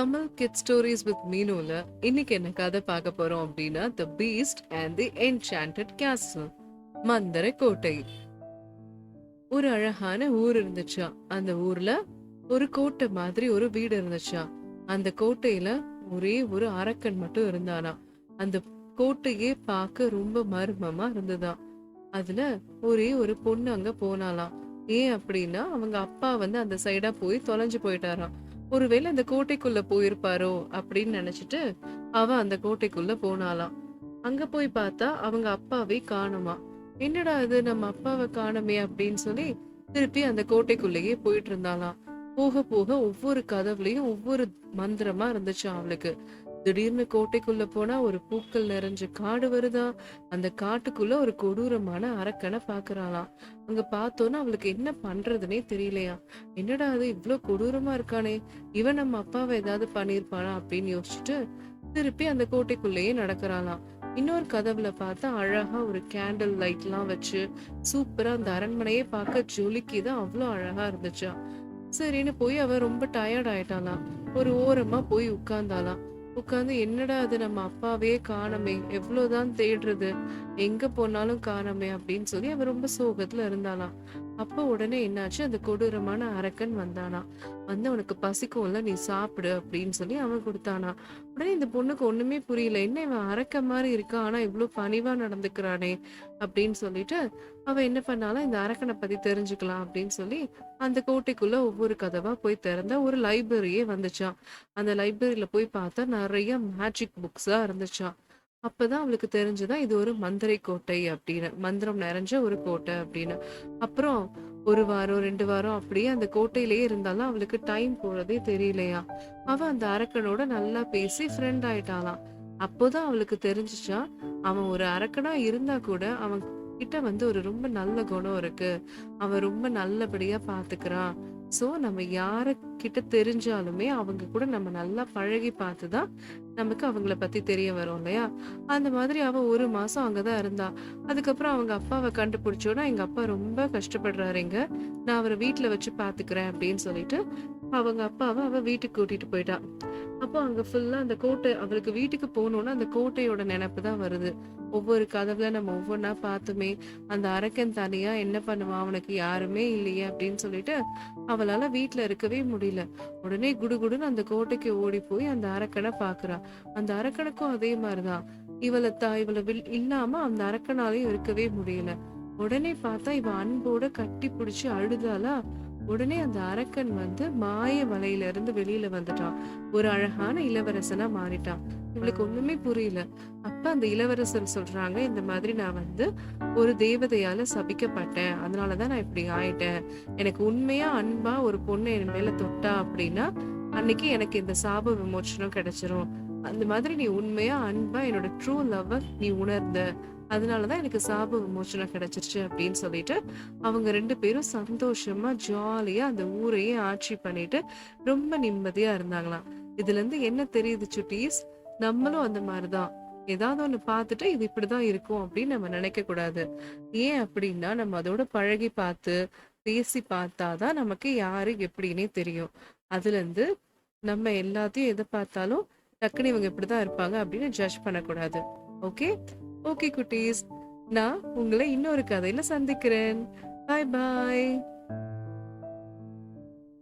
Tamil kit stories with மீனுல இன்னைக்கு என்ன கதை பார்க்க போறோம் அப்படின்னா தி பீஸ்ட் அண்ட் தி என்சாண்டட் கேசல். மந்திர கோட்டை. ஒரு அழகான ஊர் இருந்துச்சா. அந்த ஊர்ல ஒரு கோட்டை மாதிரி ஒரு வீடு இருந்துச்சா. அந்த கோட்டையில ஒரே ஒரு அரக்கன் மட்டும் இருந்தானா. அந்த கோட்டையே பார்க்க ரொம்ப மர்மமா இருந்ததா. அதுல ஒரே ஒரு பொண்ணு அங்க போனாலாம். ஏன் அப்படின்னா அவங்க அப்பா அந்த சைடா போய் தொலைஞ்சு போயிட்டாராம். ஒருவேளை அந்த கோட்டைக்குள்ள போயிருப்பாரோ அப்படின்னு நினைச்சிட்டு அவ அந்த கோட்டைக்குள்ள போனாலாம். அங்க போய் பார்த்தா அவங்க அப்பாவை காணுமா. என்னடா இது, நம்ம அப்பாவை காணுமே அப்படின்னு சொல்லி திருப்பி அந்த கோட்டைக்குள்ளேயே போயிட்டு இருந்தாலாம். போக போக ஒவ்வொரு கதவுலயும் ஒவ்வொரு மந்திரமா இருந்துச்சு அவளுக்கு. திடீர்னு கோட்டைக்குள்ள போனா ஒரு பூக்கள் நிறைஞ்ச காடு வருதா. அந்த காட்டுக்குள்ள ஒரு கொடூரமான அரக்கனை பாக்குறாளாம். அங்க பார்த்தோன்னா அவளுக்கு என்ன பண்றதுனே தெரியலையா. என்னடா அது இவ்வளவு கொடூரமா இருக்கானே, இவன் நம்ம அப்பாவை ஏதாவது பண்ணிருப்பானா அப்படின்னு யோசிச்சுட்டு திருப்பி அந்த கோட்டைக்குள்ளேயே நடக்கிறாளாம். இன்னொரு கதவுல பார்த்தா அழகா ஒரு கேண்டில் லைட் எல்லாம் வச்சு சூப்பரா அந்த அரண்மனையே பார்க்க ஜொலிக்குதான், அவ்வளவு அழகா இருந்துச்சா. சரின்னு போய் அவ ரொம்ப டயர்ட் ஆயிட்டாளாம். ஒரு ஓரமா போய் உட்கார்ந்தாளாம். உட்கார்ந்து என்னடா அது, நம்ம அப்பாவே காணமே, எவ்வளவுதான் தேடுறது, எங்க போனாலும் காணமே அப்படின்னு சொல்லி அவ ரொம்ப சோகத்துல இருந்தாளாம். அப்ப உடனே என்னாச்சு, அந்த கொடூரமான அரக்கன் வந்தானா. உனக்கு பசிக்கும்ல, நீ சாப்பிடு அப்படின்னு சொல்லி அவன் கொடுத்தானா. உடனே இந்த பொண்ணுக்கு ஒண்ணுமே புரியல, என்ன இவன் அரக்க மாதிரி இருக்கான் ஆனா இவ்வளவு பணிவா நடந்துக்கிறானே அப்படின்னு சொல்லிட்டு அவ என்ன பண்ணாலும் இந்த அரக்கனை பத்தி தெரிஞ்சுக்கலாம் அப்படின்னு சொல்லி அந்த கோட்டைக்குள்ள ஒவ்வொரு கதவா போய் திறந்தா ஒரு லைப்ரரியே வந்துச்சான். அந்த லைப்ரரியில போய் பார்த்தா நிறைய மேஜிக் புக்ஸா இருந்துச்சான். அப்பதான் அவளுக்கு தெரிஞ்சதா இது ஒரு மந்திரை கோட்டை அப்படின்னு, மந்திரம் நிறைஞ்ச ஒரு கோட்டை அப்படின்னு. அப்புறம் ஒரு வாரம் 2 வாரம் அப்படியே அந்த கோட்டையிலேயே இருந்தாலும் அவளுக்கு டைம் போறதே தெரியலையா. அவ அந்த அரக்கனோட நல்லா பேசி ஃப்ரெண்ட் ஆயிட்டாளாம். அப்போதான் அவளுக்கு தெரிஞ்சுச்சா, அவன் ஒரு அரக்கனா இருந்தா கூட அவன் கிட்ட ஒரு ரொம்ப நல்ல குணம் இருக்கு, அவன் ரொம்ப நல்லபடியா பாத்துக்கிறான். சோ நம்ம யார கிட்ட தெரிஞ்சாலுமே அவங்க கூட நம்ம நல்லா பழகி பார்த்துதான் நமக்கு அவங்கள பத்தி தெரிய வரும் இல்லையா. அந்த மாதிரி அவ 1 மாசம் அங்கதான் இருந்தா. அதுக்கப்புறம் அவங்க அப்பாவை கண்டுபிடிச்சோன்னா, எங்க அப்பா ரொம்ப கஷ்டப்படுறாருங்க, நான் அவரை வீட்டுல வச்சு பாத்துக்கிறேன் அப்படின்னு சொல்லிட்டு அவங்க அப்பாவை அவ வீட்டுக்கு கூட்டிட்டு போயிட்டா. அப்போ அங்க ஃபுல்லா அந்த கோட்டை, அவளுக்கு வீட்டுக்கு போகணும்னா அந்த கோட்டையோட நினைப்பு தான் வருது. ஒவ்வொரு கதவுல நம்ம ஒவ்வொன்னா பார்த்துமே அந்த அரக்கன் தனியா என்ன பண்ணுவான், அவனுக்கு யாருமே இல்லையே அப்படின்னு சொல்லிட்டு அவளால வீட்டுல இருக்கவே முடியல. உடனே குடுகுடுன்னு அந்த கோட்டைக்கு ஓடி போய் அந்த அரக்கனை பாக்குறா. அந்த அரக்கனுக்கும் அதே மாதிரிதான், இவளை இல்லாம அந்த அரக்கனாலையும் இருக்கவே முடியல. உடனே பார்த்தா இவ அன்போட கட்டி பிடிச்சு அழுதாளா. உடனே அந்த அரக்கன் மாய வலையில இருந்து வெளியில வந்துட்டான். ஒரு அழகான இளவரசனா மாறிட்டான். இவளுக்கு ஒண்ணுமே புரியல. அப்ப அந்த இளவரசர் சொல்றாங்க, இந்த மாதிரி நான் ஒரு தேவதையால சபிக்கப்பட்டேன், அதனாலதான் நான் இப்படி ஆயிட்டேன். எனக்கு உண்மையா அன்பா ஒரு பொண்ணு என் மேல தொட்டா அப்படின்னா அன்னைக்கு எனக்கு இந்த சாப விமோச்சனம் கிடைச்சிரும். அந்த மாதிரி நீ உண்மையா அன்பா என்னோட ட்ரூ லவ் நீ உணர்ந்த, அதனாலதான் எனக்கு சாப விமோச்சனம் கிடைச்சிருச்சு அப்படின்னு சொல்லிட்டு அவங்க 2 பேரும் சந்தோஷமா ஜாலியா அந்த ஊரையே ஆட்சி பண்ணிட்டு ரொம்ப நிம்மதியா இருந்தாங்களாம். இதுல இருந்து என்ன தெரியுது சுட்டீஸ், நம்மளும் அந்த மாதிரிதான் ஏதாவது ஒண்ணு பார்த்துட்டு இது இப்படிதான் இருக்கும் அப்படின்னு நம்ம நினைக்க கூடாது. ஏன் அப்படின்னா நம்ம அதோட பழகி பார்த்து பேசி பார்த்தாதான் நமக்கு யாரு எப்படின்னே தெரியும். அதுல இருந்து நம்ம எல்லாத்தையும் எதை பார்த்தாலும் டக்குனு இவங்க இப்படிதான் இருப்பாங்க அப்படின்னு ஜட்ஜ் பண்ணக்கூடாது. ஓகே ஓகே குட்டீஸ், நான் உங்களை இன்னொரு கதையில சந்திக்கிறேன். பாய் பாய்.